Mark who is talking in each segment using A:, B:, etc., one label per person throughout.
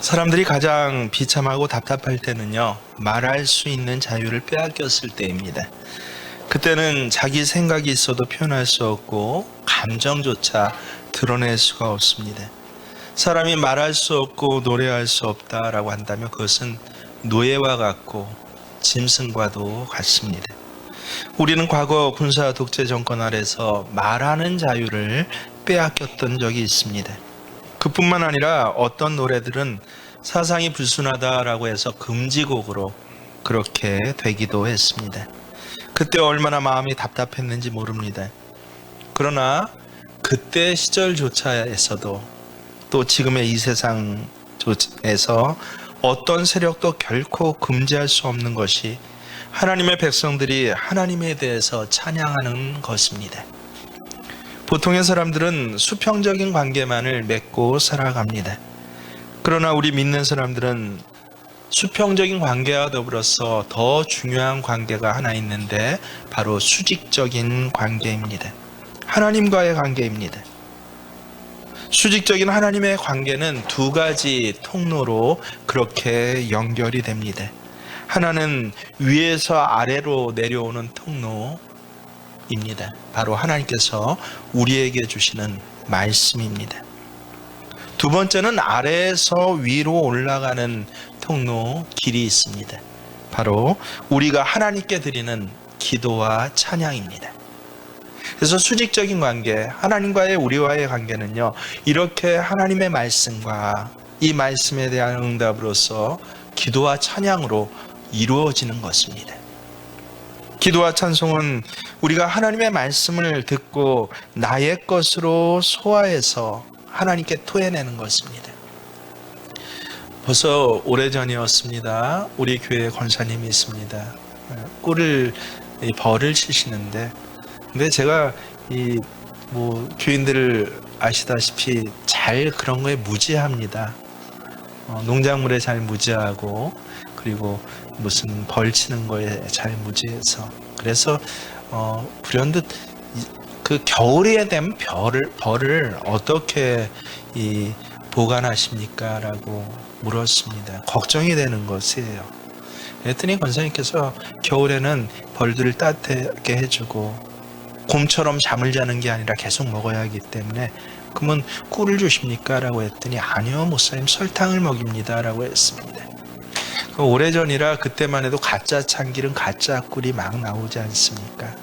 A: 사람들이 가장 비참하고 답답할 때는요, 말할 수 있는 자유를 빼앗겼을 때입니다. 그때는 자기 생각이 있어도 표현할 수 없고 감정조차 드러낼 수가 없습니다. 사람이 말할 수 없고 노래할 수 없다라고 한다면 그것은 노예와 같고 짐승과도 같습니다. 우리는 과거 군사 독재 정권 아래서 말하는 자유를 빼앗겼던 적이 있습니다. 그뿐만 아니라 어떤 노래들은 사상이 불순하다라고 해서 금지곡으로 그렇게 되기도 했습니다. 그때 얼마나 마음이 답답했는지 모릅니다. 그러나 그때 시절조차에서도 또 지금의 이 세상에서 어떤 세력도 결코 금지할 수 없는 것이 하나님의 백성들이 하나님에 대해서 찬양하는 것입니다. 보통의 사람들은 수평적인 관계만을 맺고 살아갑니다. 그러나 우리 믿는 사람들은 수평적인 관계와 더불어서 더 중요한 관계가 하나 있는데 바로 수직적인 관계입니다. 하나님과의 관계입니다. 수직적인 하나님의 관계는 두 가지 통로로 그렇게 연결이 됩니다. 하나는 위에서 아래로 내려오는 통로입니다. 바로 하나님께서 우리에게 주시는 말씀입니다. 두 번째는 아래에서 위로 올라가는 통로 길이 있습니다. 바로 우리가 하나님께 드리는 기도와 찬양입니다. 그래서 수직적인 관계, 하나님과의 우리와의 관계는요, 이렇게 하나님의 말씀과 이 말씀에 대한 응답으로서 기도와 찬양으로 이루어지는 것입니다. 기도와 찬송은 우리가 하나님의 말씀을 듣고 나의 것으로 소화해서 하나님께 토해내는 것입니다. 벌써 오래전이었습니다. 우리 교회에 권사님이 있습니다. 벌을 치시는데, 근데 제가 교인들 아시다시피 잘 그런 거에 무지합니다. 농작물에 잘 무지하고, 그리고 무슨 벌 치는 거에 잘 무지해서, 그래서 불현듯 그 겨울에 되면 벌을 어떻게 보관하십니까? 라고 물었습니다. 걱정이 되는 것이에요. 그랬더니 권사님께서 겨울에는 벌들을 따뜻하게 해주고 곰처럼 잠을 자는 게 아니라 계속 먹어야 하기 때문에 그러면 꿀을 주십니까? 라고 했더니 아니요 목사님, 설탕을 먹입니다 라고 했습니다. 오래전이라 그때만 해도 가짜 참기름, 가짜 꿀이 막 나오지 않습니까?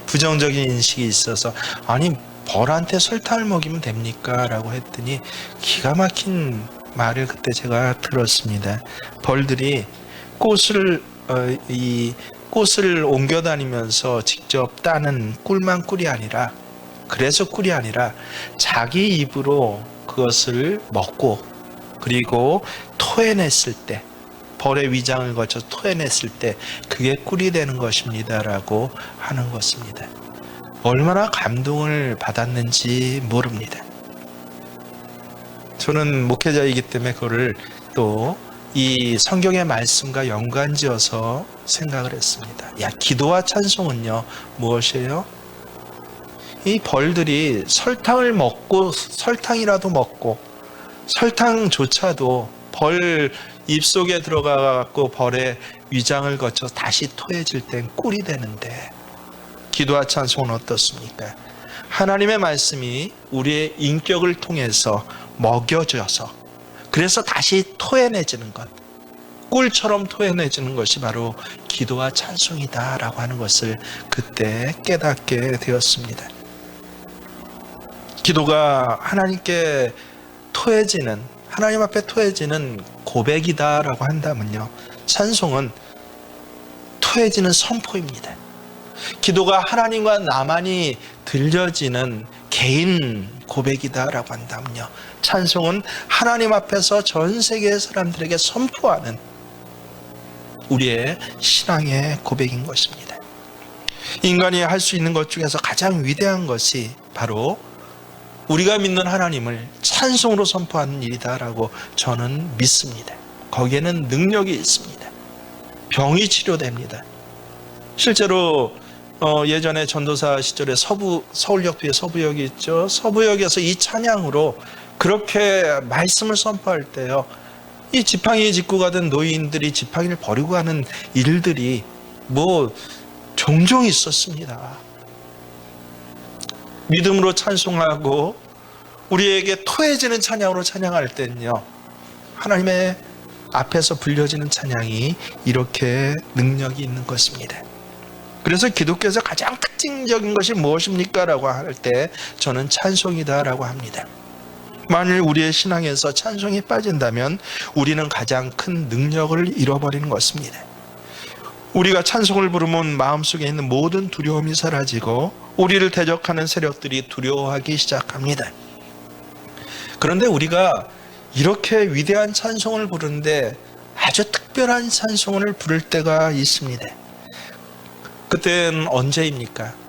A: 부정적인 인식이 있어서 아니 벌한테 설탕을 먹이면 됩니까? 라고 했더니 기가 막힌 말을 그때 제가 들었습니다. 벌들이 꽃을 옮겨 다니면서 직접 따는 꿀이 아니라, 그래서 꿀이 아니라 자기 입으로 그것을 먹고 그리고 토해냈을 때, 벌의 위장을 거쳐 토해냈을 때 그게 꿀이 되는 것입니다 라고 하는 것입니다. 얼마나 감동을 받았는지 모릅니다. 저는 목회자이기 때문에 그거를 또 이 성경의 말씀과 연관지어서 생각을 했습니다. 기도와 찬송은요 무엇이에요? 이 벌들이 설탕이라도 먹고, 설탕조차도 벌 입속에 들어가갖고 벌의 위장을 거쳐 다시 토해질 땐 꿀이 되는데, 기도와 찬송은 어떻습니까? 하나님의 말씀이 우리의 인격을 통해서 먹여져서 그래서 다시 토해내지는 것, 꿀처럼 토해내지는 것이 바로 기도와 찬송이다라고 하는 것을 그때 깨닫게 되었습니다. 기도가 하나님께 토해지는, 하나님 앞에 토해지는 고백이다라고 한다면요, 찬송은 토해지는 선포입니다. 기도가 하나님과 나만이 들려지는 개인 고백이다라고 한다면요, 찬송은 하나님 앞에서 전 세계의 사람들에게 선포하는 우리의 신앙의 고백인 것입니다. 인간이 할 수 있는 것 중에서 가장 위대한 것이 바로 우리가 믿는 하나님을 찬송으로 선포하는 일이다라고 저는 믿습니다. 거기에는 능력이 있습니다. 병이 치료됩니다. 실제로 예전에 전도사 시절에 서울역 뒤에 서부역이 있죠. 서부역에서 이 찬양으로 그렇게 말씀을 선포할 때요, 이 지팡이 짚고 가던 노인들이 지팡이를 버리고 가는 일들이 종종 있었습니다. 믿음으로 찬송하고 우리에게 토해지는 찬양으로 찬양할 때는요, 하나님의 앞에서 불려지는 찬양이 이렇게 능력이 있는 것입니다. 그래서 기독교에서 가장 특징적인 것이 무엇입니까? 라고 할 때 저는 찬송이다 라고 합니다. 만일 우리의 신앙에서 찬송이 빠진다면 우리는 가장 큰 능력을 잃어버리는 것입니다. 우리가 찬송을 부르면 마음속에 있는 모든 두려움이 사라지고 우리를 대적하는 세력들이 두려워하기 시작합니다. 그런데 우리가 이렇게 위대한 찬송을 부르는데 아주 특별한 찬송을 부를 때가 있습니다. 그때는 언제입니까?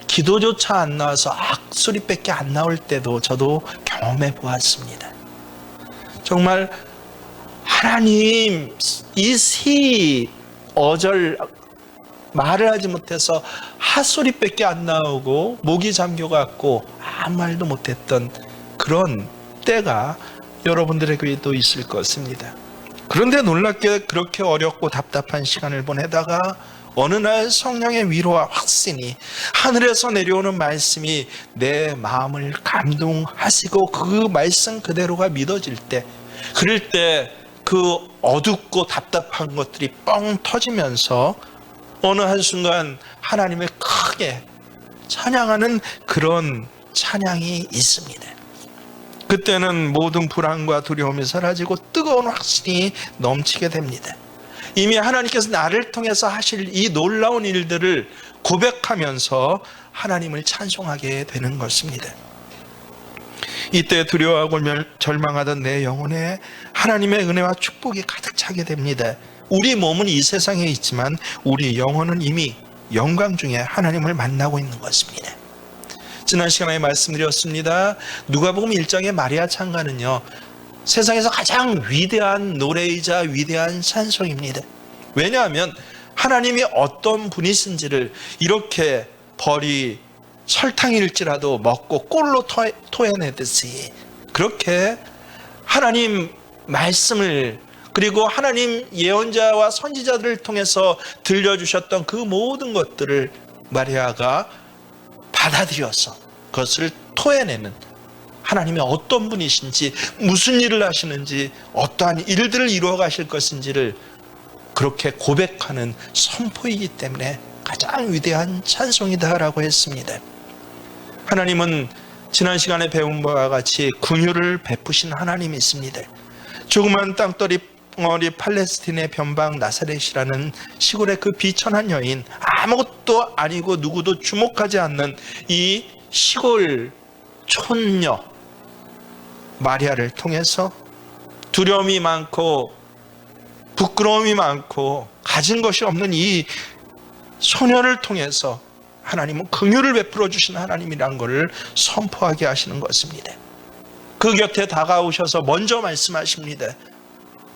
A: 기도조차 안 나와서 악소리밖에 안 나올 때도 저도 경험해 보았습니다. 정말 하나님, 이 어절 말을 하지 못해서 핫소리밖에 안 나오고 목이 잠겨갖고 아무 말도 못했던 그런 때가 여러분들에게도 있을 것입니다. 그런데 놀랍게 그렇게 어렵고 답답한 시간을 보내다가 어느 날 성령의 위로와 확신이, 하늘에서 내려오는 말씀이 내 마음을 감동하시고 그 말씀 그대로가 믿어질 때, 그럴 때 그 어둡고 답답한 것들이 뻥 터지면서 어느 한순간 하나님을 크게 찬양하는 그런 찬양이 있습니다. 그때는 모든 불안과 두려움이 사라지고 뜨거운 확신이 넘치게 됩니다. 이미 하나님께서 나를 통해서 하실 이 놀라운 일들을 고백하면서 하나님을 찬송하게 되는 것입니다. 이때 두려워하고 절망하던 내 영혼에 하나님의 은혜와 축복이 가득 차게 됩니다. 우리 몸은 이 세상에 있지만 우리 영혼은 이미 영광 중에 하나님을 만나고 있는 것입니다. 지난 시간에 말씀드렸습니다. 누가복음 1장의 마리아 찬가는요, 세상에서 가장 위대한 노래이자 위대한 찬송입니다. 왜냐하면 하나님이 어떤 분이신지를 이렇게 벌이 설탕일지라도 먹고 꿀로 토해내듯이 그렇게 하나님 말씀을, 그리고 하나님 예언자와 선지자들을 통해서 들려주셨던 그 모든 것들을 마리아가 받아들여서 그것을 토해내는, 하나님이 어떤 분이신지, 무슨 일을 하시는지, 어떠한 일들을 이루어 가실 것인지를 그렇게 고백하는 선포이기 때문에 가장 위대한 찬송이다라고 했습니다. 하나님은 지난 시간에 배운 바와 같이 긍휼을 베푸신 하나님이십니다. 조그만 땅덩어리 팔레스틴의 변방 나사렛이라는 시골의 그 비천한 여인, 아무것도 아니고 누구도 주목하지 않는 이 시골 촌녀 마리아를 통해서 두려움이 많고 부끄러움이 많고 가진 것이 없는 이 소녀를 통해서 하나님은 긍휼을 베풀어 주신 하나님이란 것을 선포하게 하시는 것입니다. 그 곁에 다가오셔서 먼저 말씀하십니다.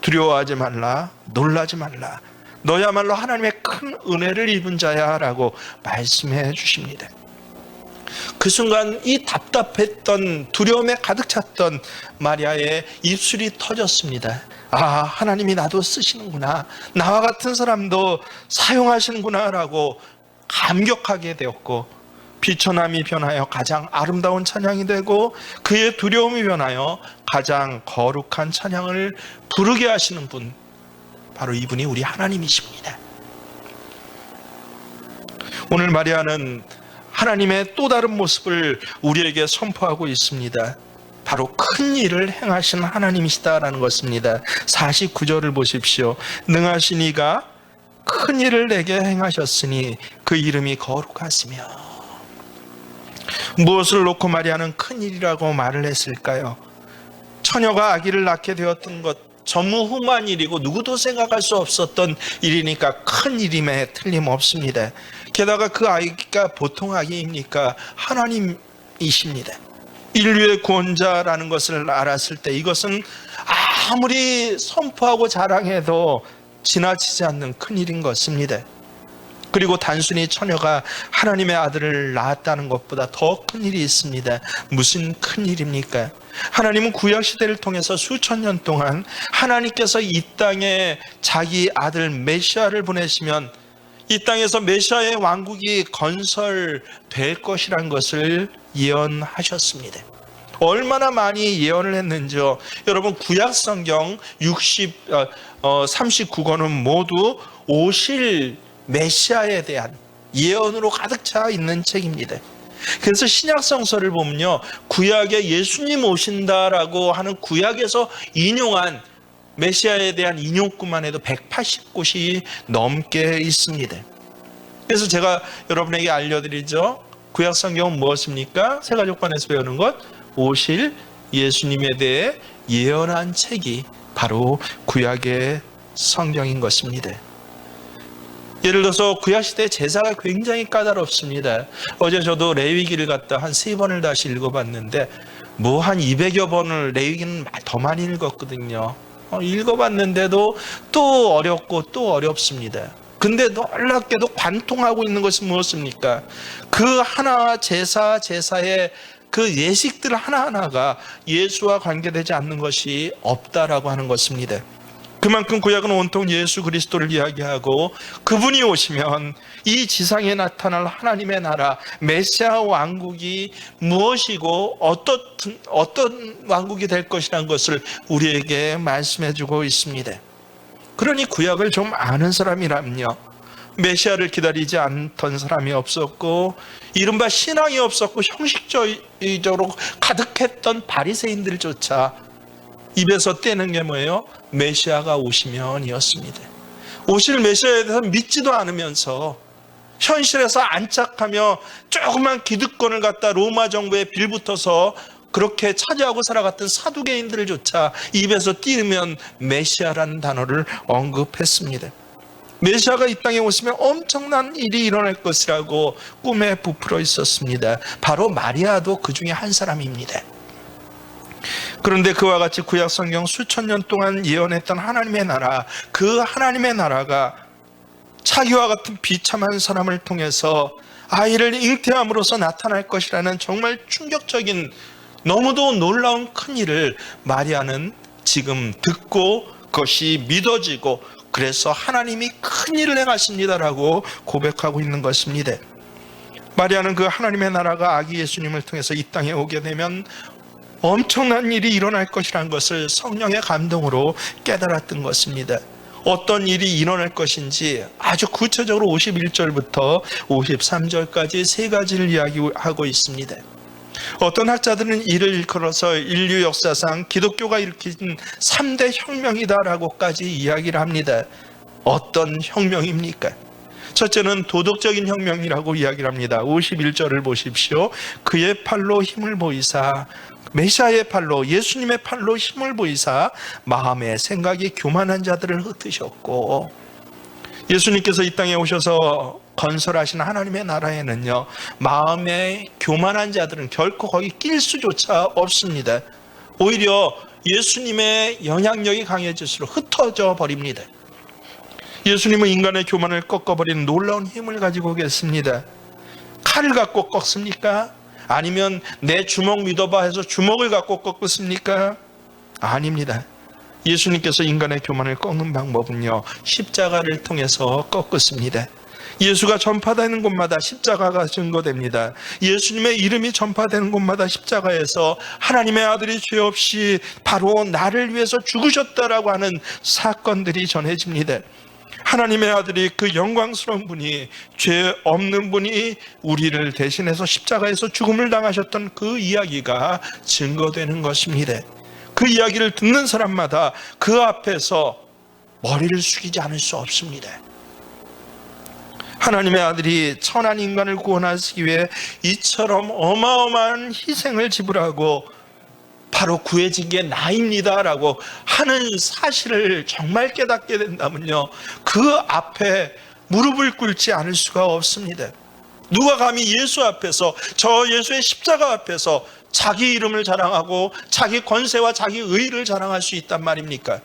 A: 두려워하지 말라, 놀라지 말라, 너야말로 하나님의 큰 은혜를 입은 자야 라고 말씀해 주십니다. 그 순간 이 답답했던, 두려움에 가득 찼던 마리아의 입술이 터졌습니다. 아, 하나님이 나도 쓰시는구나, 나와 같은 사람도 사용하시는구나 라고 감격하게 되었고, 비천함이 변하여 가장 아름다운 찬양이 되고 그의 두려움이 변하여 가장 거룩한 찬양을 부르게 하시는 분, 바로 이분이 우리 하나님이십니다. 오늘 마리아는 하나님의 또 다른 모습을 우리에게 선포하고 있습니다. 바로 큰 일을 행하신 하나님이시다라는 것입니다. 49절을 보십시오. 능하신 이가 큰 일을 내게 행하셨으니 그 이름이 거룩하시며. 무엇을 놓고 마리아는 큰 일이라고 말을 했을까요? 처녀가 아기를 낳게 되었던 것, 전무후무한 일이고 누구도 생각할 수 없었던 일이니까 큰 일임에 틀림없습니다. 게다가 그 아이가 보통 아기입니까? 하나님이십니다. 인류의 구원자라는 것을 알았을 때 이것은 아무리 선포하고 자랑해도 지나치지 않는 큰 일인 것입니다. 그리고 단순히 처녀가 하나님의 아들을 낳았다는 것보다 더 큰 일이 있습니다. 무슨 큰 일입니까? 하나님은 구약시대를 통해서 수천 년 동안 하나님께서 이 땅에 자기 아들 메시아를 보내시면 이 땅에서 메시아의 왕국이 건설될 것이란 것을 예언하셨습니다. 얼마나 많이 예언을 했는지요. 여러분, 구약성경 39권은 모두 오실 메시아에 대한 예언으로 가득 차 있는 책입니다. 그래서 신약성서를 보면요, 구약에 예수님 오신다라고 하는 구약에서 인용한 메시아에 대한 인용구만 해도 180곳이 넘게 있습니다. 그래서 제가 여러분에게 알려드리죠. 구약성경은 무엇입니까? 세가족반에서 배우는 것, 오실 예수님에 대해 예언한 책이 바로 구약의 성경인 것입니다. 예를 들어서 구약시대 제사가 굉장히 까다롭습니다. 어제 저도 레위기를 갖다 한 3번을 다시 읽어봤는데 뭐 한 200여 번을 레위기는 더 많이 읽었거든요. 읽어봤는데도 또 어렵고 또 어렵습니다. 근데 놀랍게도 관통하고 있는 것이 무엇입니까? 그 하나 제사의 그 예식들 하나하나가 예수와 관계되지 않는 것이 없다라고 하는 것입니다. 그만큼 구약은 온통 예수 그리스도를 이야기하고 그분이 오시면 이 지상에 나타날 하나님의 나라 메시아 왕국이 무엇이고 어떤 왕국이 될 것이라는 것을 우리에게 말씀해 주고 있습니다. 그러니 구약을 좀 아는 사람이라면요, 메시아를 기다리지 않던 사람이 없었고 이른바 신앙이 없었고 형식적으로 가득했던 바리새인들조차 입에서 떼는 게 뭐예요? 메시아가 오시면이었습니다. 오실 메시아에 대해서 믿지도 않으면서 현실에서 안착하며 조그만 기득권을 갖다 로마 정부에 빌붙어서 그렇게 차지하고 살아갔던 사두개인들조차 입에서 띄우면 메시아라는 단어를 언급했습니다. 메시아가 이 땅에 오시면 엄청난 일이 일어날 것이라고 꿈에 부풀어 있었습니다. 바로 마리아도 그 중에 한 사람입니다. 그런데 그와 같이 구약 성경 수천 년 동안 예언했던 하나님의 나라, 그 하나님의 나라가 자기와 같은 비참한 사람을 통해서 아이를 잉태함으로써 나타날 것이라는 정말 충격적인, 너무도 놀라운 큰 일을 마리아는 지금 듣고 그것이 믿어지고 그래서 하나님이 큰 일을 행하십니다라고 고백하고 있는 것입니다. 마리아는 그 하나님의 나라가 아기 예수님을 통해서 이 땅에 오게 되면 엄청난 일이 일어날 것이라는 것을 성령의 감동으로 깨달았던 것입니다. 어떤 일이 일어날 것인지 아주 구체적으로 51절부터 53절까지 3가지를 이야기하고 있습니다. 어떤 학자들은 이를 일컬어서 인류 역사상 기독교가 일으킨 3대 혁명이다라고까지 이야기를 합니다. 어떤 혁명입니까? 첫째는 도덕적인 혁명이라고 이야기를 합니다. 51절을 보십시오. 그의 팔로 힘을 보이사, 메시아의 팔로, 예수님의 팔로 힘을 보이사 마음의 생각이 교만한 자들을 흩으셨고, 예수님께서 이 땅에 오셔서 건설하신 하나님의 나라에는요, 마음에 교만한 자들은 결코 거기 낄 수조차 없습니다. 오히려 예수님의 영향력이 강해질수록 흩어져 버립니다. 예수님은 인간의 교만을 꺾어버리는 놀라운 힘을 가지고 계십니다. 칼을 갖고 꺾습니까? 아니면 내 주먹 믿어봐 해서 주먹을 갖고 꺾습니까? 아닙니다. 예수님께서 인간의 교만을 꺾는 방법은요, 십자가를 통해서 꺾었습니다. 예수가 전파되는 곳마다 십자가가 증거됩니다. 예수님의 이름이 전파되는 곳마다 십자가에서 하나님의 아들이 죄 없이 바로 나를 위해서 죽으셨다라고 하는 사건들이 전해집니다. 하나님의 아들이, 그 영광스러운 분이, 죄 없는 분이 우리를 대신해서 십자가에서 죽음을 당하셨던 그 이야기가 증거되는 것입니다. 그 이야기를 듣는 사람마다 그 앞에서 머리를 숙이지 않을 수 없습니다. 하나님의 아들이 천한 인간을 구원하시기 위해 이처럼 어마어마한 희생을 지불하고 바로 구해진 게 나입니다라고 하는 사실을 정말 깨닫게 된다면요, 그 앞에 무릎을 꿇지 않을 수가 없습니다. 누가 감히 예수 앞에서, 저 예수의 십자가 앞에서 자기 이름을 자랑하고 자기 권세와 자기 의의를 자랑할 수 있단 말입니까?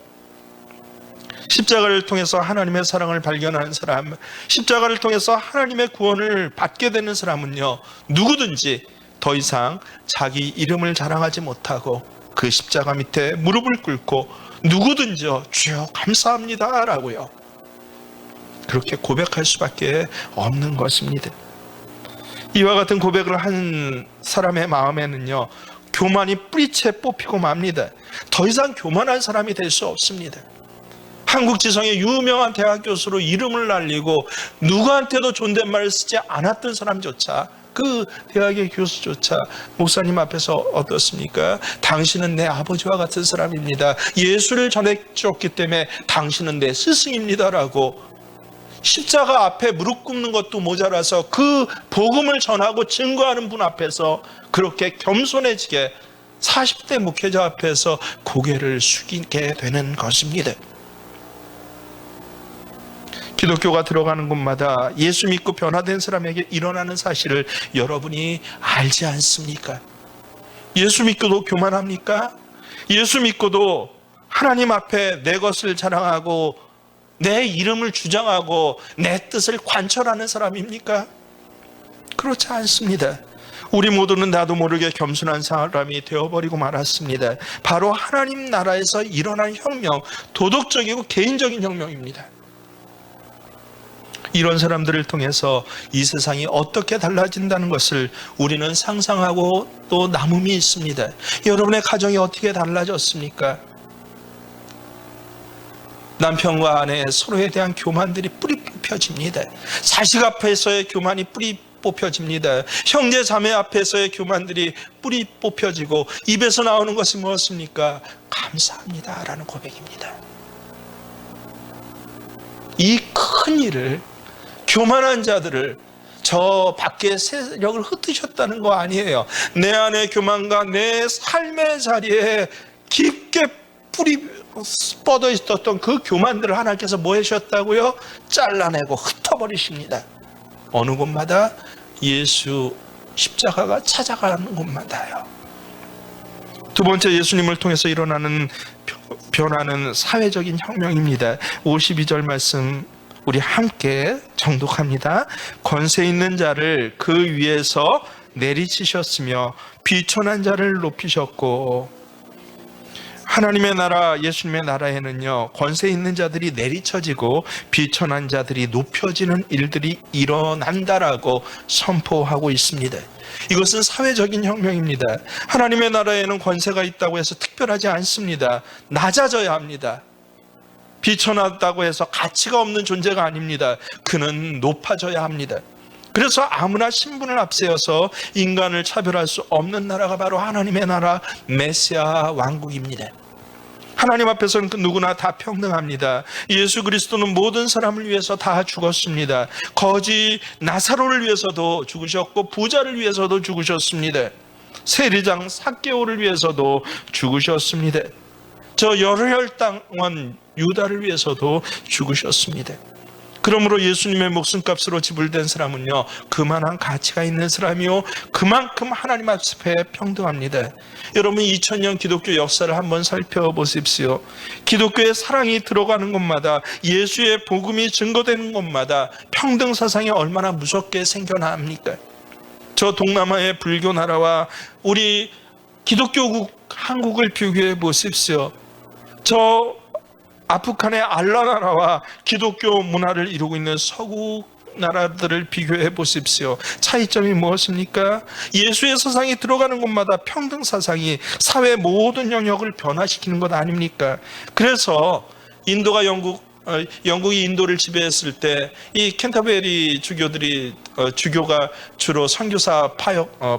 A: 십자가를 통해서 하나님의 사랑을 발견하는 사람, 십자가를 통해서 하나님의 구원을 받게 되는 사람은요, 누구든지 더 이상 자기 이름을 자랑하지 못하고 그 십자가 밑에 무릎을 꿇고 누구든지요, 주여 감사합니다 라고요, 그렇게 고백할 수밖에 없는 것입니다. 이와 같은 고백을 한 사람의 마음에는요, 교만이 뿌리채 뽑히고 맙니다. 더 이상 교만한 사람이 될 수 없습니다. 한국 지성의 유명한 대학 교수로 이름을 날리고 누구한테도 존댓말을 쓰지 않았던 사람조차, 그 대학의 교수조차 목사님 앞에서 어떻습니까? 당신은 내 아버지와 같은 사람입니다. 예수를 전해줬기 때문에 당신은 내 스승입니다라고 십자가 앞에 무릎 꿇는 것도 모자라서 그 복음을 전하고 증거하는 분 앞에서 그렇게 겸손해지게 40대 목회자 앞에서 고개를 숙이게 되는 것입니다. 기독교가 들어가는 곳마다 예수 믿고 변화된 사람에게 일어나는 사실을 여러분이 알지 않습니까? 예수 믿고도 교만합니까? 예수 믿고도 하나님 앞에 내 것을 자랑하고 내 이름을 주장하고 내 뜻을 관철하는 사람입니까? 그렇지 않습니다. 우리 모두는 나도 모르게 겸손한 사람이 되어버리고 말았습니다. 바로 하나님 나라에서 일어난 혁명, 도덕적이고 개인적인 혁명입니다. 이런 사람들을 통해서 이 세상이 어떻게 달라진다는 것을 우리는 상상하고 또 남음이 있습니다. 여러분의 가정이 어떻게 달라졌습니까? 남편과 아내 서로에 대한 교만들이 뿌리 뽑혀집니다. 자식 앞에서의 교만이 뿌리 뽑혀집니다. 형제 자매 앞에서의 교만들이 뿌리 뽑혀지고 입에서 나오는 것이 무엇입니까? 감사합니다 라는 고백입니다. 이 큰 일을, 교만한 자들을 저 밖에 세력을 흩으셨다는 거 아니에요. 내 안의 교만과 내 삶의 자리에 깊게 뿌리 뻗어 있었던 그 교만들을 하나님께서 뭐 하셨다고요? 잘라내고 흩어버리십니다. 어느 곳마다 예수 십자가가 찾아가는 곳마다요. 두 번째, 예수님을 통해서 일어나는 변화는 사회적인 혁명입니다. 52절 말씀 우리 함께 정독합니다. 권세 있는 자를 그 위에서 내리치셨으며 비천한 자를 높이셨고, 하나님의 나라, 예수님의 나라에는요, 권세 있는 자들이 내리쳐지고 비천한 자들이 높여지는 일들이 일어난다라고 선포하고 있습니다. 이것은 사회적인 혁명입니다. 하나님의 나라에는 권세가 있다고 해서 특별하지 않습니다. 낮아져야 합니다. 비천하다고 해서 가치가 없는 존재가 아닙니다. 그는 높아져야 합니다. 그래서 아무나 신분을 앞세워서 인간을 차별할 수 없는 나라가 바로 하나님의 나라, 메시아 왕국입니다. 하나님 앞에서는 그 누구나 다 평등합니다. 예수 그리스도는 모든 사람을 위해서 다 죽었습니다. 거지 나사로를 위해서도 죽으셨고 부자를 위해서도 죽으셨습니다. 세리장 삭개오를 위해서도 죽으셨습니다. 저 열혈당원 유다를 위해서도 죽으셨습니다. 그러므로 예수님의 목숨값으로 지불된 사람은요, 그만한 가치가 있는 사람이요, 그만큼 하나님 앞에 평등합니다. 여러분, 2000년 기독교 역사를 한번 살펴보십시오. 기독교의 사랑이 들어가는 곳마다, 예수의 복음이 증거되는 곳마다 평등 사상이 얼마나 무섭게 생겨납니까? 저 동남아의 불교 나라와 우리 기독교국 한국을 비교해 보십시오. 저 아프간의 알라 나라와 기독교 문화를 이루고 있는 서구 나라들을 비교해 보십시오. 차이점이 무엇입니까? 예수의 사상이 들어가는 곳마다 평등 사상이 사회 모든 영역을 변화시키는 것 아닙니까? 그래서 인도가 영국이 인도를 지배했을 때 이 캔터베리 주교들이 주교가 주로 선교사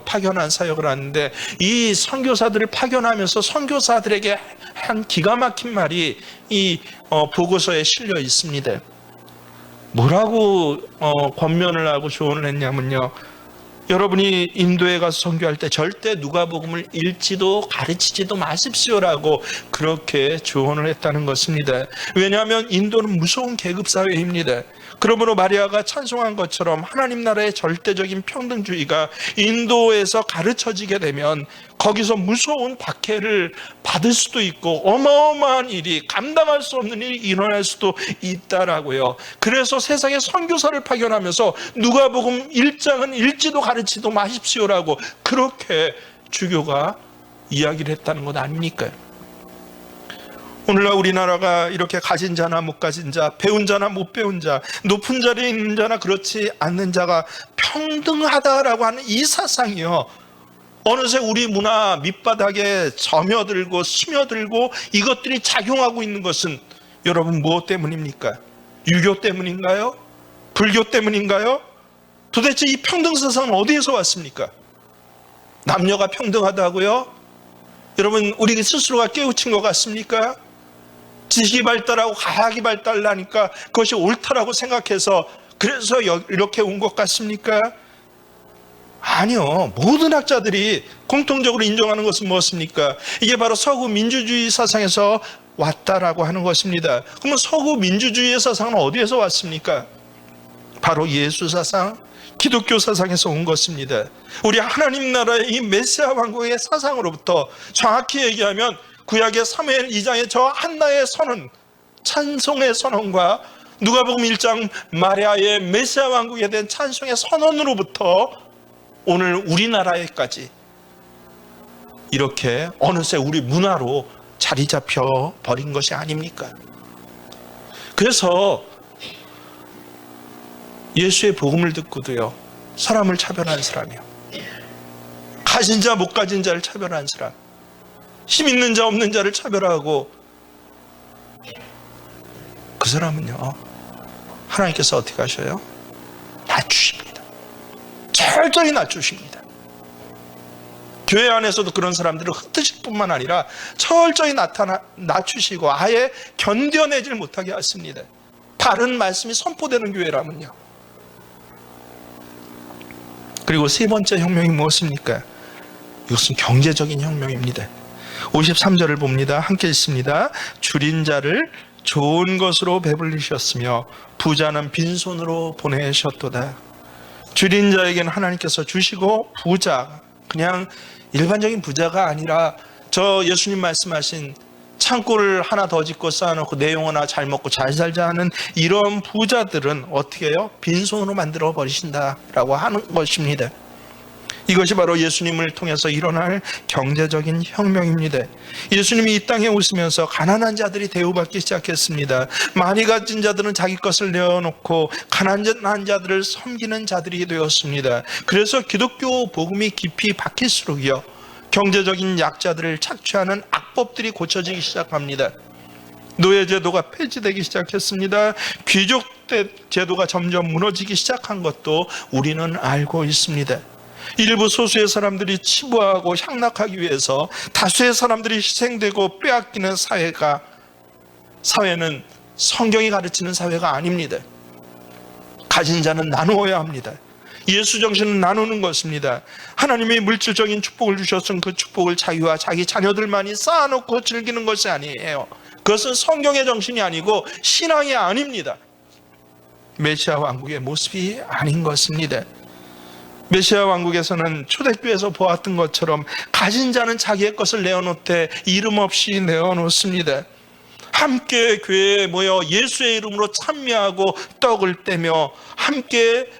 A: 파견한 사역을 하는데, 이 선교사들을 파견하면서 선교사들에게 한 기가 막힌 말이 이 보고서에 실려 있습니다. 뭐라고 권면을 하고 조언을 했냐면요, 여러분이 인도에 가서 선교할 때 절대 누가복음을 읽지도 가르치지도 마십시오라고 그렇게 조언을 했다는 것입니다. 왜냐하면 인도는 무서운 계급사회입니다. 그러므로 마리아가 찬송한 것처럼 하나님 나라의 절대적인 평등주의가 인도에서 가르쳐지게 되면 거기서 무서운 박해를 받을 수도 있고 어마어마한 일이, 감당할 수 없는 일이 일어날 수도 있다라고요. 그래서 세상에 선교사를 파견하면서 누가복음 1장은 읽지도 가르치도 마십시오라고 그렇게 주교가 이야기를 했다는 것 아닙니까? 오늘날 우리나라가 이렇게 가진 자나 못 가진 자, 배운 자나 못 배운 자, 높은 자리에 있는 자나 그렇지 않는 자가 평등하다라고 하는 이 사상이요, 어느새 우리 문화 밑바닥에 점여들고 스며들고 이것들이 작용하고 있는 것은 여러분 무엇 때문입니까? 유교 때문인가요? 불교 때문인가요? 도대체 이 평등 사상은 어디에서 왔습니까? 남녀가 평등하다고요? 여러분 우리 스스로가 깨우친 것 같습니까? 지식이 발달하고 과학이 발달하니까 그것이 옳다라고 생각해서 그래서 이렇게 온 것 같습니까? 아니요. 모든 학자들이 공통적으로 인정하는 것은 무엇입니까? 이게 바로 서구 민주주의 사상에서 왔다라고 하는 것입니다. 그러면 서구 민주주의의 사상은 어디에서 왔습니까? 바로 예수 사상, 기독교 사상에서 온 것입니다. 우리 하나님 나라의 이 메시아 왕국의 사상으로부터, 정확히 얘기하면 구약의 사무엘 2장의 저 한나의 선언, 찬송의 선언과 누가복음 1장 마리아의 메시아 왕국에 대한 찬송의 선언으로부터 오늘 우리나라에까지 이렇게 어느새 우리 문화로 자리 잡혀 버린 것이 아닙니까? 그래서 예수의 복음을 듣고도요, 사람을 차별하는 사람이요, 가진 자 못 가진 자를 차별하는 사람, 힘 있는 자 없는 자를 차별하고, 그 사람은요 하나님께서 어떻게 하셔요? 낮추십니다. 철저히 낮추십니다. 교회 안에서도 그런 사람들을 흩으실 뿐만 아니라 철저히 낮추시고 아예 견뎌내질 못하게 하십니다. 바른 말씀이 선포되는 교회라면요. 그리고 세 번째 혁명이 무엇입니까? 이것은 경제적인 혁명입니다. 53절을 봅니다. 함께 읽습니다. 줄인 자를 좋은 것으로 배불리셨으며 부자는 빈손으로 보내셨도다. 줄인 자에게는 하나님께서 주시고, 부자, 그냥 일반적인 부자가 아니라 저 예수님 말씀하신 창고를 하나 더 짓고 쌓아놓고 내용 하나 잘 먹고 잘 살자 하는 이런 부자들은 어떻게 해요? 빈손으로 만들어 버리신다라고 하는 것입니다. 이것이 바로 예수님을 통해서 일어날 경제적인 혁명입니다. 예수님이 이 땅에 오시면서 가난한 자들이 대우받기 시작했습니다. 많이 가진 자들은 자기 것을 내어놓고 가난한 자들을 섬기는 자들이 되었습니다. 그래서 기독교 복음이 깊이 박힐수록요, 경제적인 약자들을 착취하는 악법들이 고쳐지기 시작합니다. 노예제도가 폐지되기 시작했습니다. 귀족 제도가 점점 무너지기 시작한 것도 우리는 알고 있습니다. 일부 소수의 사람들이 치부하고 향락하기 위해서 다수의 사람들이 희생되고 빼앗기는 사회는 성경이 가르치는 사회가 아닙니다. 가진 자는 나누어야 합니다. 예수 정신은 나누는 것입니다. 하나님이 물질적인 축복을 주셨으면 그 축복을 자기와 자기 자녀들만이 쌓아놓고 즐기는 것이 아니에요. 그것은 성경의 정신이 아니고 신앙이 아닙니다. 메시아 왕국의 모습이 아닌 것입니다. 메시아 왕국에서는 초대교회에서 보았던 것처럼 가진 자는 자기의 것을 내어놓되 이름 없이 내어놓습니다. 함께 교회에 모여 예수의 이름으로 찬미하고 떡을 떼며 함께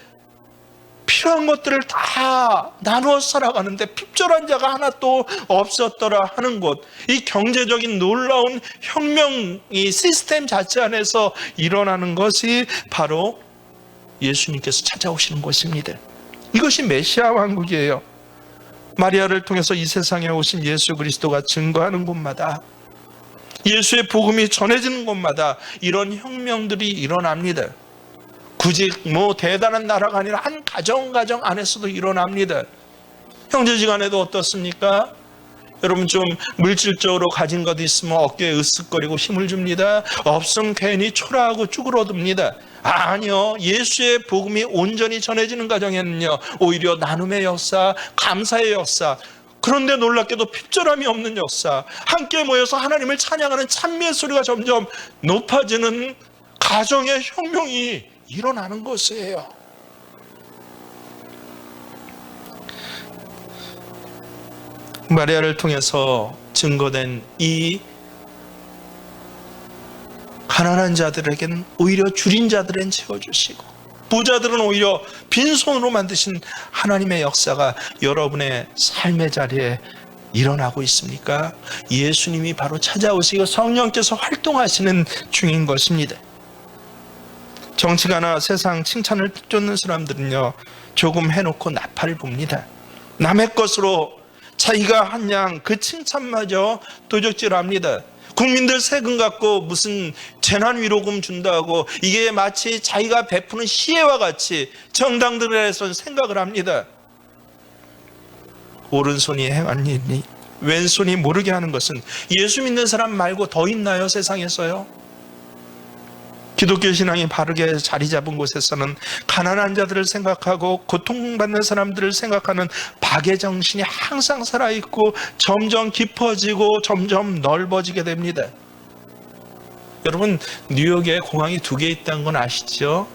A: 필요한 것들을 다 나누어 살아가는데 핍절한 자가 하나도 없었더라 하는 것, 이 경제적인 놀라운 혁명이 시스템 자체 안에서 일어나는 것이 바로 예수님께서 찾아오시는 것입니다. 이것이 메시아 왕국이에요. 마리아를 통해서 이 세상에 오신 예수 그리스도가 증거하는 곳마다, 예수의 복음이 전해지는 곳마다 이런 혁명들이 일어납니다. 굳이 대단한 나라가 아니라 한 가정 안에서도 일어납니다. 형제지간에도 어떻습니까? 여러분 좀 물질적으로 가진 것 있으면 어깨에 으쓱거리고 힘을 줍니다. 없으면 괜히 초라하고 쭈그러듭니다. 아니요, 예수의 복음이 온전히 전해지는 가정에는요, 오히려 나눔의 역사, 감사의 역사, 그런데 놀랍게도 핍절함이 없는 역사, 함께 모여서 하나님을 찬양하는 찬미의 소리가 점점 높아지는 가정의 혁명이 일어나는 것이에요. 마리아를 통해서 증거된 이 가난한 자들에게는 오히려 줄인 자들은 채워주시고, 부자들은 오히려 빈손으로 만드신 하나님의 역사가 여러분의 삶의 자리에 일어나고 있습니까? 예수님이 바로 찾아오시고 성령께서 활동하시는 중인 것입니다. 정치가나 세상 칭찬을 쫓는 사람들은요, 조금 해놓고 나팔을 봅니다. 남의 것으로 자기가 한 양 그 칭찬마저 도적질합니다. 국민들 세금 갖고 무슨 재난위로금 준다고 이게 마치 자기가 베푸는 시혜와 같이 정당들에서 생각을 합니다. 오른손이 행한 일이 왼손이 모르게 하는 것은 예수 믿는 사람 말고 더 있나요, 세상에서요? 기독교 신앙이 바르게 자리 잡은 곳에서는 가난한 자들을 생각하고 고통받는 사람들을 생각하는 박애 정신이 항상 살아있고 점점 깊어지고 점점 넓어지게 됩니다. 여러분, 뉴욕에 공항이 2개 있다는 건 아시죠?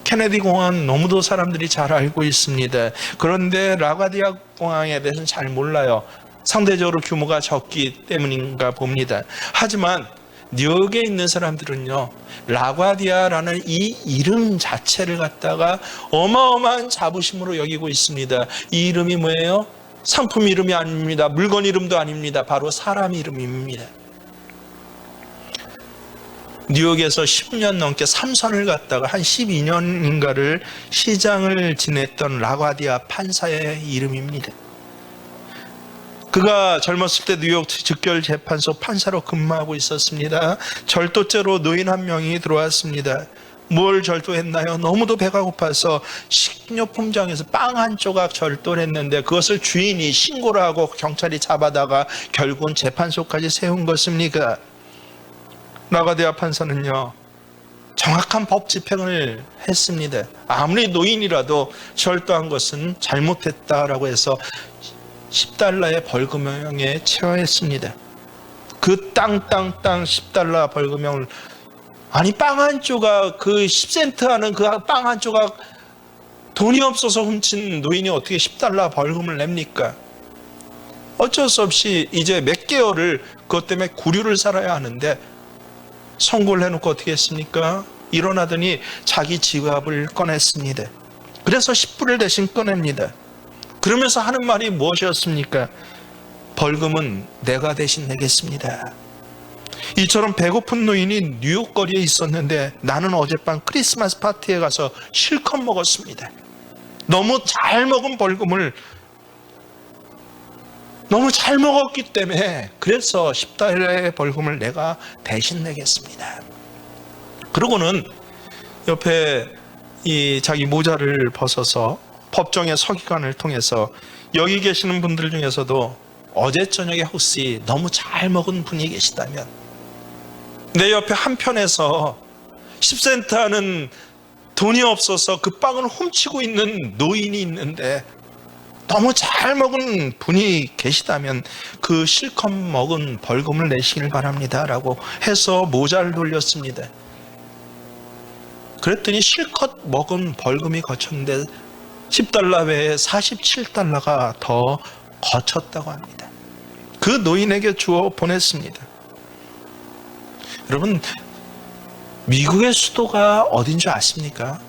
A: 케네디 공항은 너무도 사람들이 잘 알고 있습니다. 그런데 라과디아 공항에 대해서는 잘 몰라요. 상대적으로 규모가 적기 때문인가 봅니다. 하지만 뉴욕에 있는 사람들은요, 라과디아라는 이 이름 자체를 갖다가 어마어마한 자부심으로 여기고 있습니다. 이 이름이 뭐예요? 상품 이름이 아닙니다. 물건 이름도 아닙니다. 바로 사람 이름입니다. 뉴욕에서 10년 넘게 3선을 갔다가 한 12년인가를 시장을 지냈던 라과디아 판사의 이름입니다. 그가 젊었을 때 뉴욕 즉결재판소 판사로 근무하고 있었습니다. 절도죄로 노인 한 명이 들어왔습니다. 뭘 절도했나요? 너무도 배가 고파서 식료품장에서 빵 한 조각 절도를 했는데 그것을 주인이 신고를 하고 경찰이 잡아다가 결국은 재판소까지 세운 것입니까? 라과디아 판사는요, 정확한 법 집행을 했습니다. 아무리 노인이라도 절도한 것은 잘못했다라고 해서 $10의 벌금형에 처했습니다. 그 땅 $10 벌금형을, 아니 빵 한 조각, 그 10센트 하는 그 빵 한 조각 돈이 없어서 훔친 노인이 어떻게 $10 벌금을 냅니까? 어쩔 수 없이 이제 몇 개월을 그것 때문에 구류를 살아야 하는데 선고를 해놓고 어떻게 했습니까? 일어나더니 자기 지갑을 꺼냈습니다. 그래서 10불을 대신 꺼냅니다. 그러면서 하는 말이 무엇이었습니까? 벌금은 내가 대신 내겠습니다. 이처럼 배고픈 노인이 뉴욕 거리에 있었는데 나는 어젯밤 크리스마스 파티에 가서 실컷 먹었습니다. 너무 잘 먹은 벌금을 너무 잘 먹었기 때문에 그래서 $10의 벌금을 내가 대신 내겠습니다. 그러고는 옆에 이 자기 모자를 벗어서 법정의 서기관을 통해서 여기 계시는 분들 중에서도 어제 저녁에 혹시 너무 잘 먹은 분이 계시다면 내 옆에 한편에서 10센트 하는 돈이 없어서 그 빵을 훔치고 있는 노인이 있는데 너무 잘 먹은 분이 계시다면 그 실컷 먹은 벌금을 내시길 바랍니다 라고 해서 모자를 돌렸습니다. 그랬더니 실컷 먹은 벌금이 거쳤는데 $10 외에 $47가 더 거쳤다고 합니다. 그 노인에게 주어 보냈습니다. 여러분, 미국의 수도가 어딘 줄 아십니까?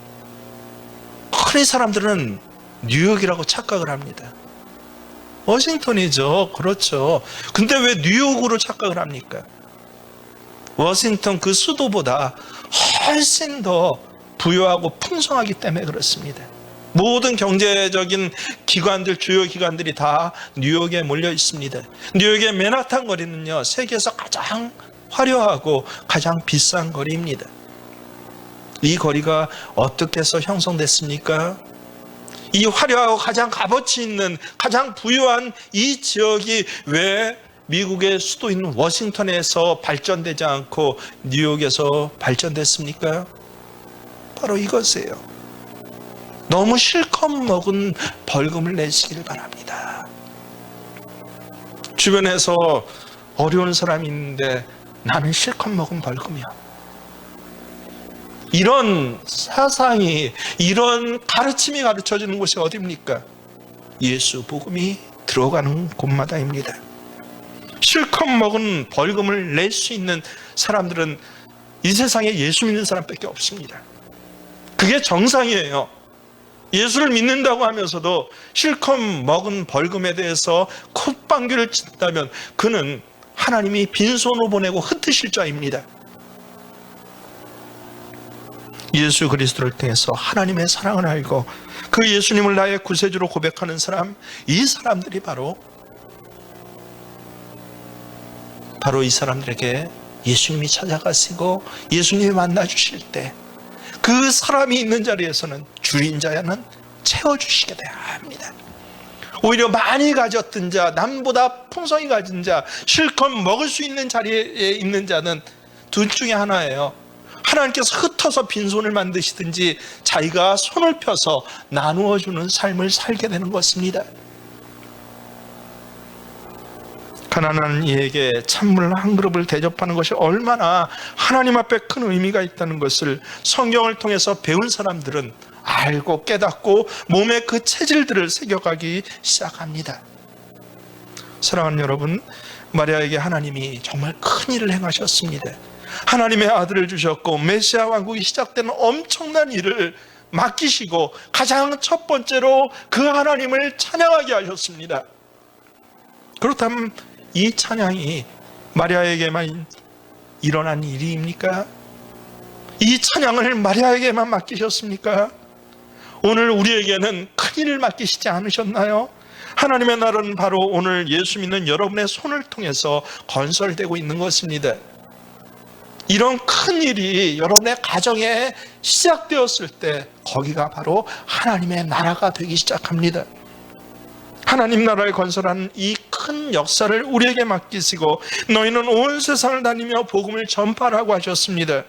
A: 흔히 사람들은 뉴욕이라고 착각을 합니다. 워싱턴이죠. 그렇죠. 근데 왜 뉴욕으로 착각을 합니까? 워싱턴 그 수도보다 훨씬 더 부유하고 풍성하기 때문에 그렇습니다. 모든 경제적인 기관들, 주요 기관들이 다 뉴욕에 몰려 있습니다. 뉴욕의 맨하탄 거리는요, 세계에서 가장 화려하고 가장 비싼 거리입니다. 이 거리가 어떻게 해서 형성됐습니까? 이 화려하고 가장 값어치 있는 가장 부유한 이 지역이 왜 미국의 수도인 워싱턴에서 발전되지 않고 뉴욕에서 발전됐습니까? 바로 이것이에요. 너무 실컷 먹은 벌금을 내시길 바랍니다. 주변에서 어려운 사람이 있는데 나는 실컷 먹은 벌금이야. 이런 사상이, 이런 가르침이 가르쳐지는 곳이 어디입니까? 예수 복음이 들어가는 곳마다입니다. 실컷 먹은 벌금을 낼 수 있는 사람들은 이 세상에 예수 믿는 사람밖에 없습니다. 그게 정상이에요. 예수를 믿는다고 하면서도 실컷 먹은 벌금에 대해서 콧방귀를 친다면 그는 하나님이 빈손으로 보내고 흩으실 자입니다. 예수 그리스도를 통해서 하나님의 사랑을 알고 그 예수님을 나의 구세주로 고백하는 사람, 이 사람들이 바로 이 사람들에게 예수님이 찾아가시고 예수님이 만나주실 때 그 사람이 있는 자리에서는 줄인 자야는 채워주시게 돼야 합니다. 오히려 많이 가졌던 자, 남보다 풍성히 가진 자, 실컷 먹을 수 있는 자리에 있는 자는 둘 중에 하나예요. 하나님께서 흩어서 빈손을 만드시든지 자기가 손을 펴서 나누어주는 삶을 살게 되는 것입니다. 가난한 이에게 찬물 한 그릇을 대접하는 것이 얼마나 하나님 앞에 큰 의미가 있다는 것을 성경을 통해서 배운 사람들은 알고 깨닫고 몸의 그 체질들을 새겨가기 시작합니다. 사랑하는 여러분, 마리아에게 하나님이 정말 큰 일을 행하셨습니다. 하나님의 아들을 주셨고 메시아 왕국이 시작되는 엄청난 일을 맡기시고 가장 첫 번째로 그 하나님을 찬양하게 하셨습니다. 그렇다면 이 찬양이 마리아에게만 일어난 일입니까? 이 찬양을 마리아에게만 맡기셨습니까? 오늘 우리에게는 큰 일을 맡기시지 않으셨나요? 하나님의 나라는 바로 오늘 예수 믿는 여러분의 손을 통해서 건설되고 있는 것입니다. 이런 큰 일이 여러분의 가정에 시작되었을 때 거기가 바로 하나님의 나라가 되기 시작합니다. 하나님 나라를 건설하는 이 큰 역사를 우리에게 맡기시고 너희는 온 세상을 다니며 복음을 전파라고 하셨습니다.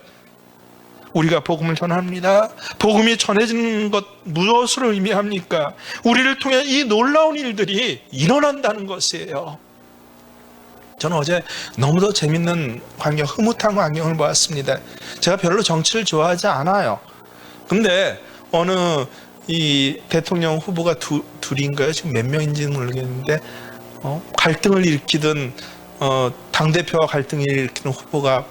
A: 우리가 복음을 전합니다. 복음이 전해지는 것 무엇을 의미합니까? 우리를 통해 이 놀라운 일들이 일어난다는 것이에요. 저는 어제 너무도 재밌는 광경, 흐뭇한 광경을 보았습니다. 제가 별로 정치를 좋아하지 않아요. 근데 어느 이 대통령 후보가 둘인가요? 지금 몇 명인지는 모르겠는데 갈등을 일으키던 당대표와 갈등을 일으키는 후보가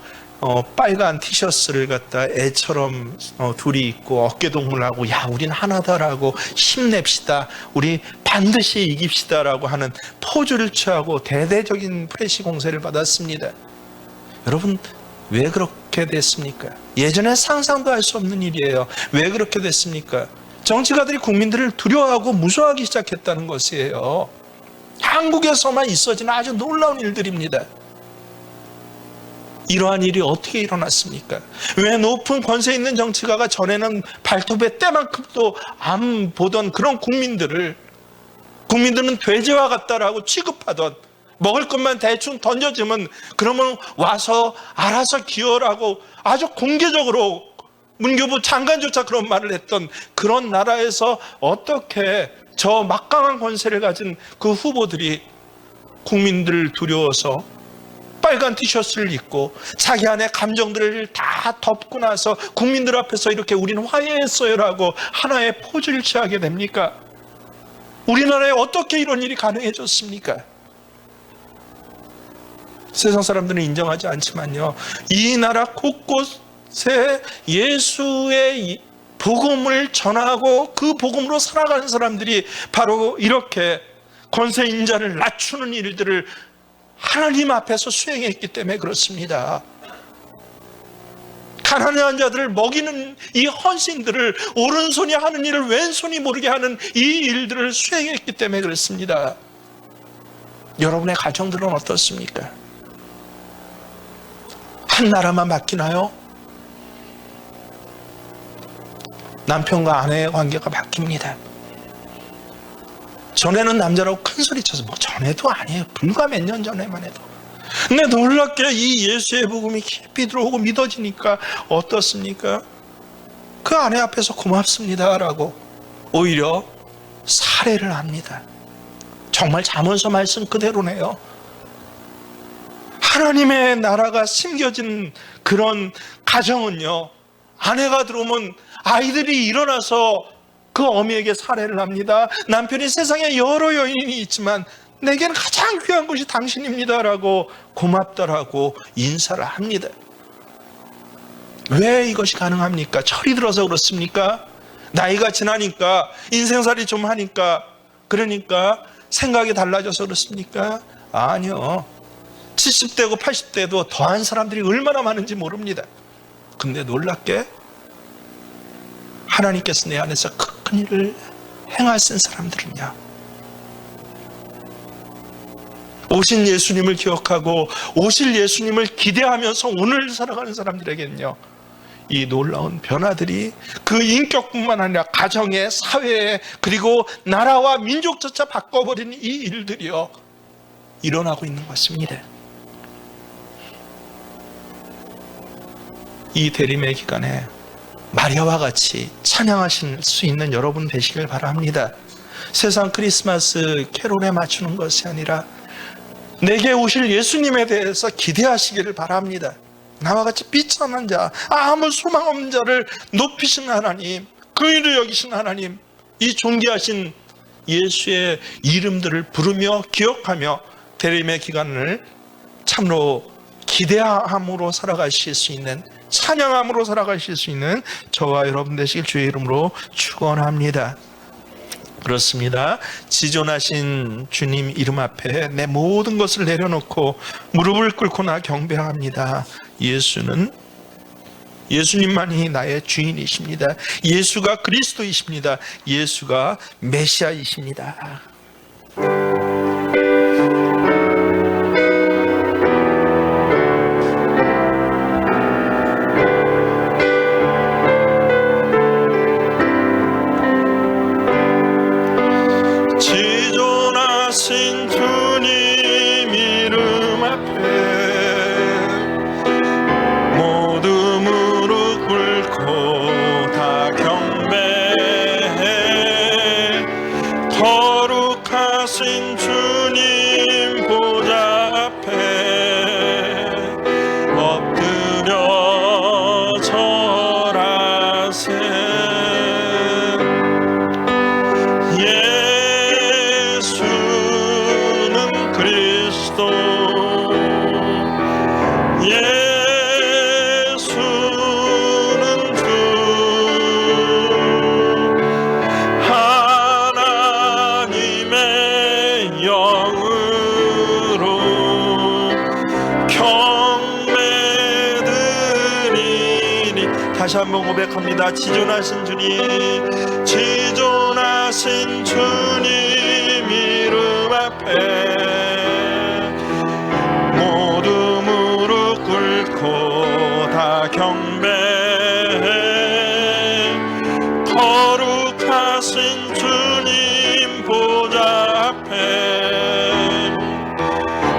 A: 빨간 티셔츠를 갖다 애처럼 둘이 입고 어깨동무하고 야 우린 하나다라고 힘냅시다, 우리 반드시 이깁시다라고 하는 포즈를 취하고 대대적인 프레시 공세를 받았습니다. 여러분, 왜 그렇게 됐습니까? 예전에 상상도 할 수 없는 일이에요. 왜 그렇게 됐습니까? 정치가들이 국민들을 두려워하고 무서워하기 시작했다는 것이에요. 한국에서만 있어지는 아주 놀라운 일들입니다. 이러한 일이 어떻게 일어났습니까? 왜 높은 권세 있는 정치가가 전에는 발톱의 때만큼도 안 보던 그런 국민들은 돼지와 같다라고 취급하던, 먹을 것만 대충 던져주면 그러면 와서 알아서 기어라고 아주 공개적으로 문교부 장관조차 그런 말을 했던 그런 나라에서 어떻게 저 막강한 권세를 가진 그 후보들이 국민들을 두려워서 빨간 티셔츠를 입고 자기 안에 감정들을 다 덮고 나서 국민들 앞에서 이렇게 우리는 화해했어요라고 하나의 포즈를 취하게 됩니까? 우리나라에 어떻게 이런 일이 가능해졌습니까? 세상 사람들은 인정하지 않지만요, 이 나라 곳곳에 예수의 복음을 전하고 그 복음으로 살아가는 사람들이 바로 이렇게 권세 인자를 낮추는 일들을 하나님 앞에서 수행했기 때문에 그렇습니다. 가난한 자들을 먹이는 이 헌신들을, 오른손이 하는 일을 왼손이 모르게 하는 이 일들을 수행했기 때문에 그렇습니다. 여러분의 가정들은 어떻습니까? 한 나라만 바뀌나요? 남편과 아내의 관계가 바뀝니다. 전에는 남자라고 큰 소리 쳐서, 전에도 아니에요. 불과 몇 년 전에만 해도. 근데 놀랍게 이 예수의 복음이 깊이 들어오고 믿어지니까 어떻습니까? 그 아내 앞에서 고맙습니다라고 오히려 살해를 합니다. 정말 잠언서 말씀 그대로네요. 하나님의 나라가 심겨진 그런 가정은요, 아내가 들어오면 아이들이 일어나서 그 어미에게 살해를 합니다. 남편이 세상에 여러 여인이 있지만 내게는 가장 귀한 것이 당신입니다라고 고맙다라고 인사를 합니다. 왜 이것이 가능합니까? 철이 들어서 그렇습니까? 나이가 지나니까, 인생살이 좀 하니까, 그러니까 생각이 달라져서 그렇습니까? 아니요. 70대고 80대도 더한 사람들이 얼마나 많은지 모릅니다. 근데 놀랍게 하나님께서 내 안에서 큰 일을 행하신 사람들은요, 오신 예수님을 기억하고 오실 예수님을 기대하면서 오늘 살아가는 사람들에게는요, 이 놀라운 변화들이 그 인격뿐만 아니라 가정에, 사회에, 그리고 나라와 민족조차 바꿔버리는 이 일들이요, 일어나고 있는 것입니다. 이 대림의 기간에 마리아와 같이 찬양하실 수 있는 여러분 되시길 바랍니다. 세상 크리스마스 캐롤에 맞추는 것이 아니라 내게 오실 예수님에 대해서 기대하시기를 바랍니다. 나와 같이 비참한 자, 아무 소망 없는 자를 높이신 하나님, 긍휼히 여기신 하나님, 이 존귀하신 예수의 이름들을 부르며 기억하며 대림의 기간을 참으로 기대함으로 살아가실 수 있는, 찬양함으로 살아가실 수 있는 저와 여러분 되시길 주의 이름으로 축원합니다. 그렇습니다. 지존하신 주님 이름 앞에 내 모든 것을 내려놓고 무릎을 꿇고 나 경배합니다. 예수님만이 나의 주인이십니다. 예수가 그리스도이십니다. 예수가 메시아이십니다.
B: 지존하신 주님 이름 앞에 모두 무릎 꿇고 다 경배해. 거룩하신 주님 보좌 앞에 엎드려 절하세. 다시 한번 고백합니다. 지존하신 주님, 지존하신 주님 이름 앞에 모두 무릎 꿇고 다 경배해. 거룩하신 주님 보좌 앞에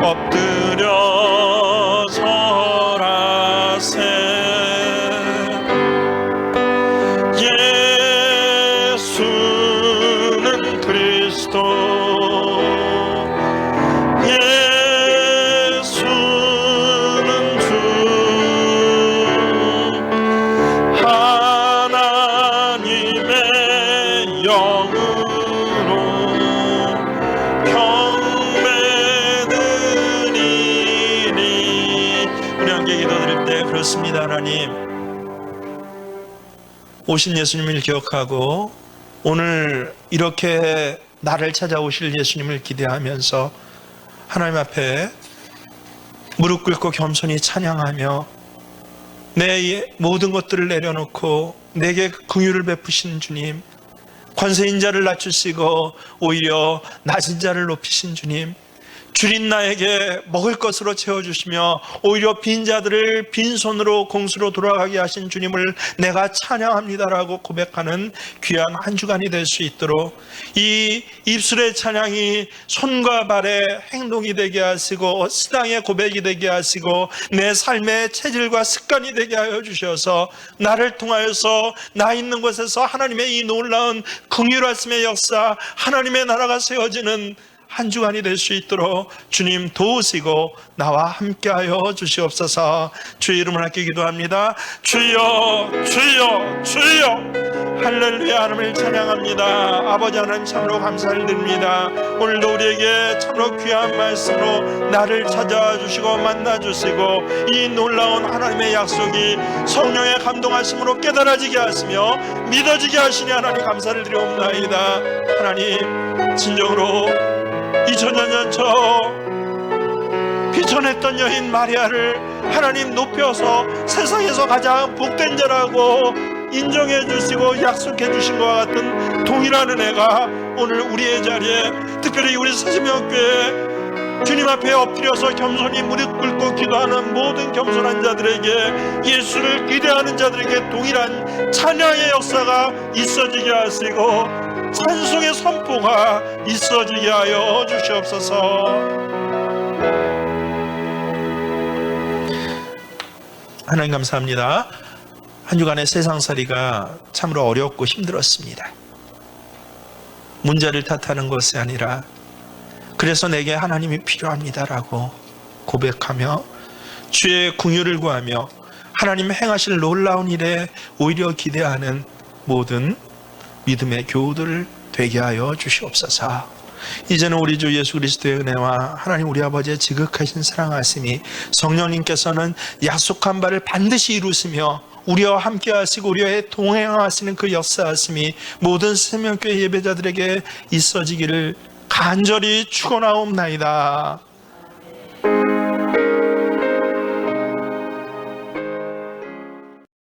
B: 엎드려 절하세. 예수는 그리스도, 예수는 주, 하나님의 영으로 경배드리니. 우리 함께 기도드릴 때 그렇습니다. 하나님, 오신 예수님을 기억하고 오늘 이렇게 나를 찾아오실 예수님을 기대하면서 하나님 앞에 무릎 꿇고 겸손히 찬양하며 내 모든 것들을 내려놓고 내게 긍휼을 베푸신 주님, 권세인 자를 낮추시고 오히려 낮은 자를 높이신 주님, 줄인 나에게 먹을 것으로 채워주시며 오히려 빈 자들을 빈손으로 공수로 돌아가게 하신 주님을 내가 찬양합니다라고 고백하는 귀한 한 주간이 될 수 있도록 이 입술의 찬양이 손과 발의 행동이 되게 하시고 신앙의 고백이 되게 하시고 내 삶의 체질과 습관이 되게 하여 주셔서 나를 통하여서 나 있는 곳에서 하나님의 이 놀라운 긍휼하심의 역사, 하나님의 나라가 세워지는 한 주간이 될 수 있도록 주님 도우시고 나와 함께하여 주시옵소서. 주의 이름을 아끼 기도합니다. 주여 주여 주여. 할렐루야. 하나님을 찬양합니다. 아버지 하나님 참으로 감사를 드립니다. 오늘도 우리에게 참으로 귀한 말씀으로 나를 찾아와 주시고 만나 주시고 이 놀라운 하나님의 약속이 성령의 감동하심으로 깨달아지게 하시며 믿어지게 하시니 하나님 감사를 드리옵나이다. 하나님 진정으로 2000년 전처 비천했던 여인 마리아를 하나님 높여서 세상에서 가장 복된 자라고 인정해 주시고 약속해 주신 것과 같은 동일한 은혜가 오늘 우리의 자리에, 특별히 우리 사시명교회 주님 앞에 엎드려서 겸손히 무릎 꿇고 기도하는 모든 겸손한 자들에게, 예수를 기대하는 자들에게 동일한 찬양의 역사가 있어지게 하시고 찬송의 선포가 있어지게 하여 주시옵소서. 하나님 감사합니다. 한 주간의 세상살이가 참으로 어렵고 힘들었습니다. 문제를 탓하는 것이 아니라 그래서 내게 하나님이 필요합니다라고 고백하며 주의 긍휼을 구하며 하나님 행하실 놀라운 일에 오히려 기대하는 모든 믿음의 교우들 되게 하여 주시옵소서. 이제는 우리 주 예수 그리스도의 은혜와 하나님 우리 아버지의 지극하신 사랑하심이, 성령님께서는 약속한 바를 반드시 이루시며 우리와 함께 하시고 우리와 동행하시는 그 역사하심이 모든 생명교회 예배자들에게 있어지기를 간절히 축원하옵나이다.